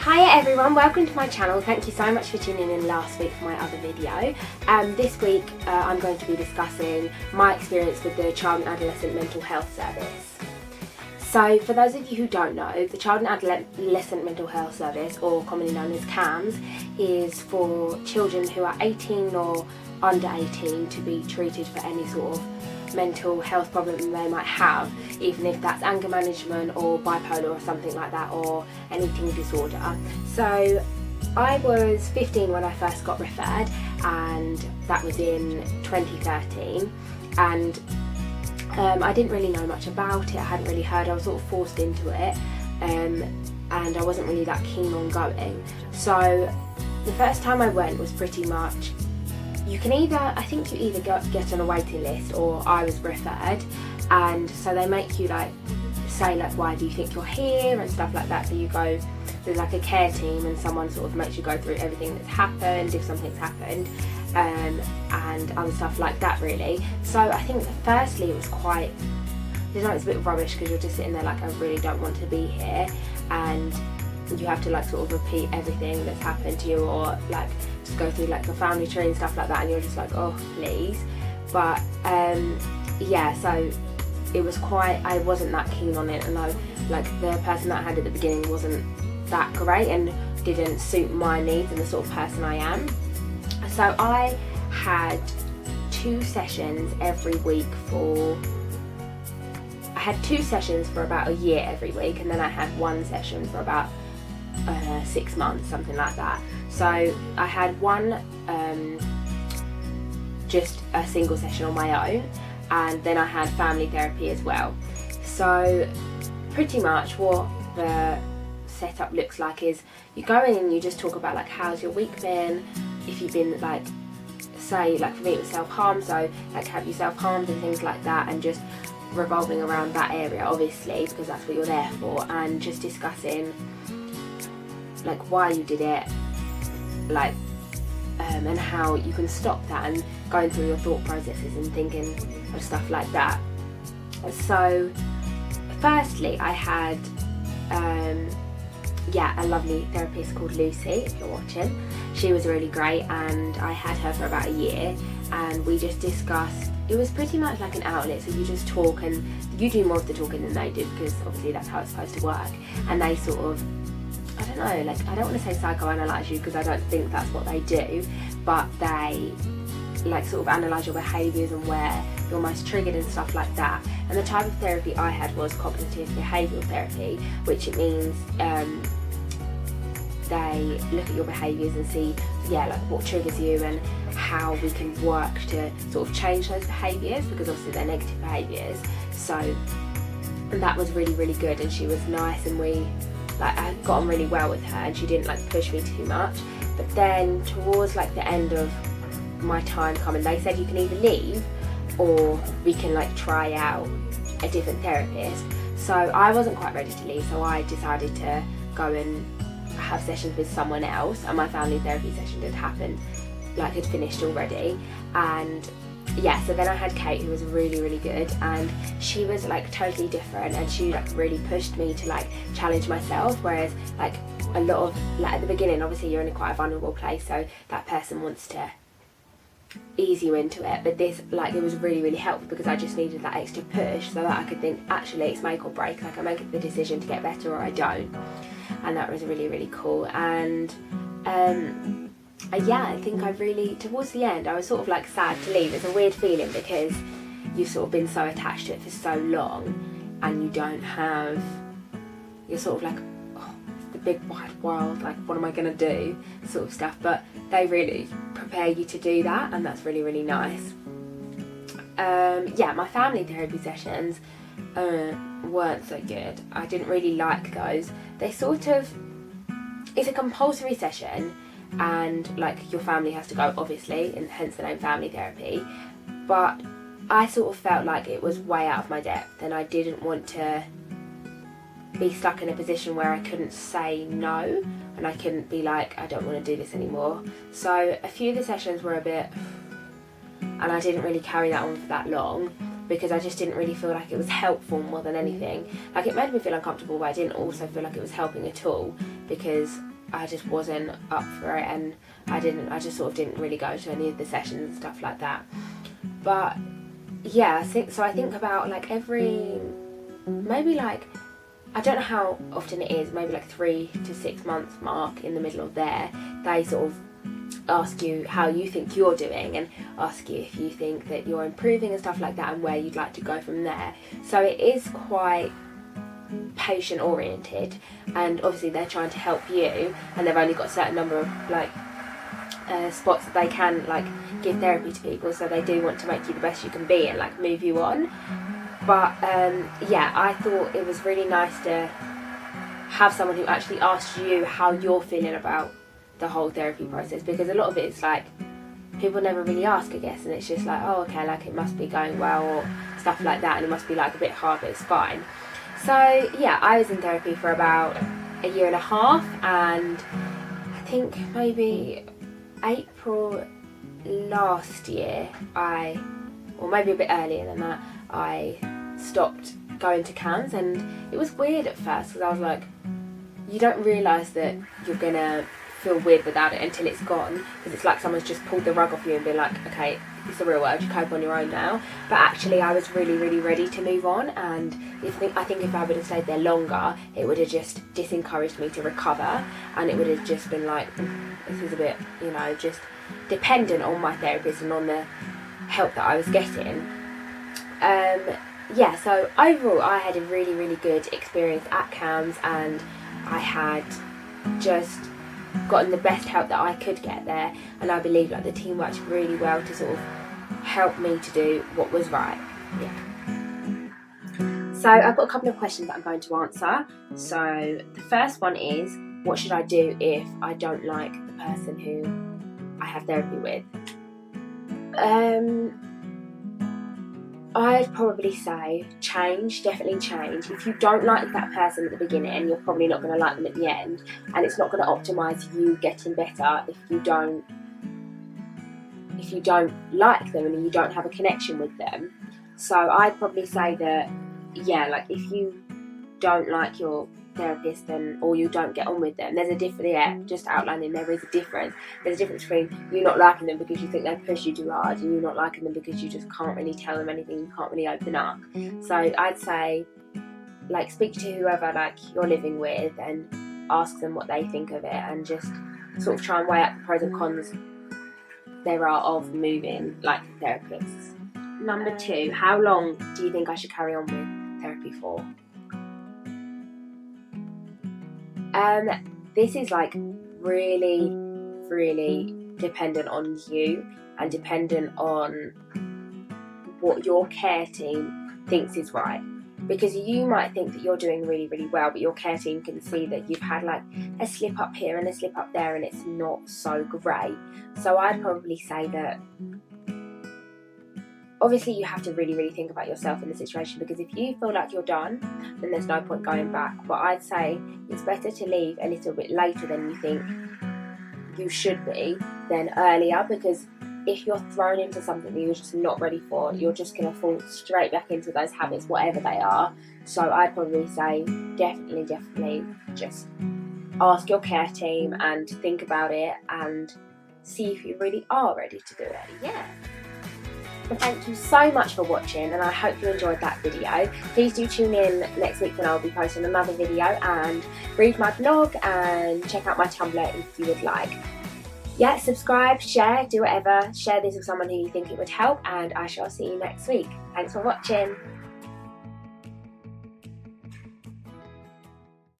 Hi everyone, welcome to my channel. Thank you so much for tuning in last week for my other video. This week I'm going to be discussing my experience with the Child and Adolescent Mental Health Service. So for those of you who don't know, the Child and Adolescent Mental Health Service, or commonly known as CAMHS, is for children who are 18 or under 18 to be treated for any sort of mental health problem they might have, even if that's anger management or bipolar or something like that, or an eating disorder. So I was 15 when I first got referred, and that was in 2013, and I didn't really know much about it. I hadn't really heard. I was sort of forced into it, and I wasn't really that keen on going. So the first time I went was pretty much, I think you either get on a waiting list, or I was referred, and so they make you say why do you think you're here and stuff like that. So you go, there's like a care team, and someone sort of makes you go through everything that's happened, if something's happened, and other stuff like that really. So I think firstly it was quite, it's a bit rubbish because you're just sitting there like, I really don't want to be here, and you have to sort of repeat everything that's happened to you, or just go through the family tree and stuff like that, and you're just like, oh please. But yeah, so it was I wasn't that keen on it, and the person that I had at the beginning wasn't that great and didn't suit my needs and the sort of person I am. So I had 2 sessions every week I had 2 sessions for about a year every week, and then I had 1 session for about 6 months, something like that. So I had one, just a single session on my own, and then I had family therapy as well. So pretty much what the setup looks like is you go in and you just talk about how's your week been, if you've been say for me it was self-harm, so have you self-harmed and things like that, and just revolving around that area obviously because that's what you're there for, and just discussing why you did it, and how you can stop that, and going through your thought processes and thinking of stuff like that. So firstly I had a lovely therapist called Lucy, if you're watching. She was really great, and I had her for about a year, and we just discussed, it was pretty much like an outlet, so you just talk, and you do more of the talking than they do because obviously that's how it's supposed to work, and they sort of, I don't know, I don't want to say psychoanalyze you because I don't think that's what they do, but they sort of analyse your behaviours and where you're most triggered and stuff like that. And the type of therapy I had was cognitive behavioural therapy, which it means they look at your behaviours and see what triggers you and how we can work to sort of change those behaviours, because obviously they're negative behaviours. So, and that was really, really good, and she was nice, and I got on really well with her, and she didn't push me too much. But then towards the end of my time coming, they said you can either leave or we can try out a different therapist. So I wasn't quite ready to leave, so I decided to go and have sessions with someone else, and my family therapy session had happened, had finished already. And yeah, so then I had Kate, who was really, really good, and she was totally different, and she really pushed me to challenge myself, whereas a lot of at the beginning obviously you're in quite a vulnerable place, so that person wants to ease you into it, but this it was really, really helpful because I just needed that extra push so that I could think, actually it's make or break, I make the decision to get better or I don't. And that was really, really cool. And yeah, I think I really, towards the end I was sort of sad to leave. It's a weird feeling because you've sort of been so attached to it for so long, and you don't have, you're sort of oh, it's the big wide world, what am I going to do sort of stuff, but they really prepare you to do that, and that's really, really nice. Yeah, my family therapy sessions weren't so good. I didn't really like those. They sort of, it's a compulsory session, and your family has to go obviously, and hence the name family therapy, but I sort of felt it was way out of my depth, and I didn't want to be stuck in a position where I couldn't say no, and I couldn't be I don't want to do this anymore. So a few of the sessions were a bit, and I didn't really carry that on for that long, because I just didn't really feel like it was helpful more than anything. Like, it made me feel uncomfortable, but I didn't also feel like it was helping at all, because I just wasn't up for it, and I just sort of didn't really go to any of the sessions and stuff like that. But yeah, I think about like maybe like, I don't know how often it is, maybe like 3 to 6 months mark in the middle of there, they sort of ask you how you think you're doing, and ask you if you think that you're improving and stuff like that, and where you'd like to go from there. So it is quite patient oriented, and obviously they're trying to help you, and they've only got a certain number of like spots that they can like give therapy to people, so they do want to make you the best you can be and like move you on. But yeah, I thought it was really nice to have someone who actually asks you how you're feeling about the whole therapy process, because a lot of it's like people never really ask, I guess, and it's just like, oh okay, like it must be going well or stuff like that, and it must be like a bit hard, but it's fine. So yeah, I was in therapy for about 1.5 years, and I think maybe April last year, or maybe a bit earlier than that, I stopped going to CAMHS. And it was weird at first, because I was like, you don't realise that you're gonna feel weird without it until it's gone, because it's like someone's just pulled the rug off you and been like, okay, it's the real world, you cope on your own now. But actually I was really, really ready to move on, and I think if I would have stayed there longer, it would have just disencouraged me to recover, and it would have just been like, this is a bit, you know, just dependent on my therapist and on the help that I was getting. Yeah, so overall I had a really, really good experience at CAMHS, and I had just gotten the best help that I could get there, and I believe like the team worked really well to sort of help me to do what was right. Yeah. So I've got a couple of questions that I'm going to answer. So the first one is, what should I do if I don't like the person who I have therapy with? I'd probably say change, definitely change. If you don't like that person at the beginning, you're probably not going to like them at the end, and it's not going to optimise you getting better if you don't like them and you don't have a connection with them. So I'd probably say that, yeah, like if you don't like your therapist, or you don't get on with them, there's a difference. Yeah, just outlining, there is a difference. There's a difference between you not liking them because you think they push you too hard, and you not liking them because you just can't really tell them anything, you can't really open up. So I'd say, like, speak to whoever like you're living with and ask them what they think of it, and just sort of try and weigh up the pros and cons there are of moving like therapists. Number 2, how long do you think I should carry on with therapy for? This is like really, really dependent on you, and dependent on what your care team thinks is right. Because you might think that you're doing really, really well, but your care team can see that you've had like a slip up here and a slip up there, and it's not so great. So I'd probably say that obviously you have to really, really think about yourself in the situation, because if you feel like you're done, then there's no point going back. But I'd say it's better to leave a little bit later than you think you should be than earlier, because if you're thrown into something that you're just not ready for, you're just going to fall straight back into those habits, whatever they are. So I'd probably say definitely just ask your care team and think about it, and see if you really are ready to do it. Yeah. Well, thank you so much for watching, and I hope you enjoyed that video. Please do tune in next week when I'll be posting another video, and read my blog and check out my Tumblr if you would like. Yeah, subscribe, share, do whatever. Share this with someone who you think it would help, and I shall see you next week. Thanks for watching.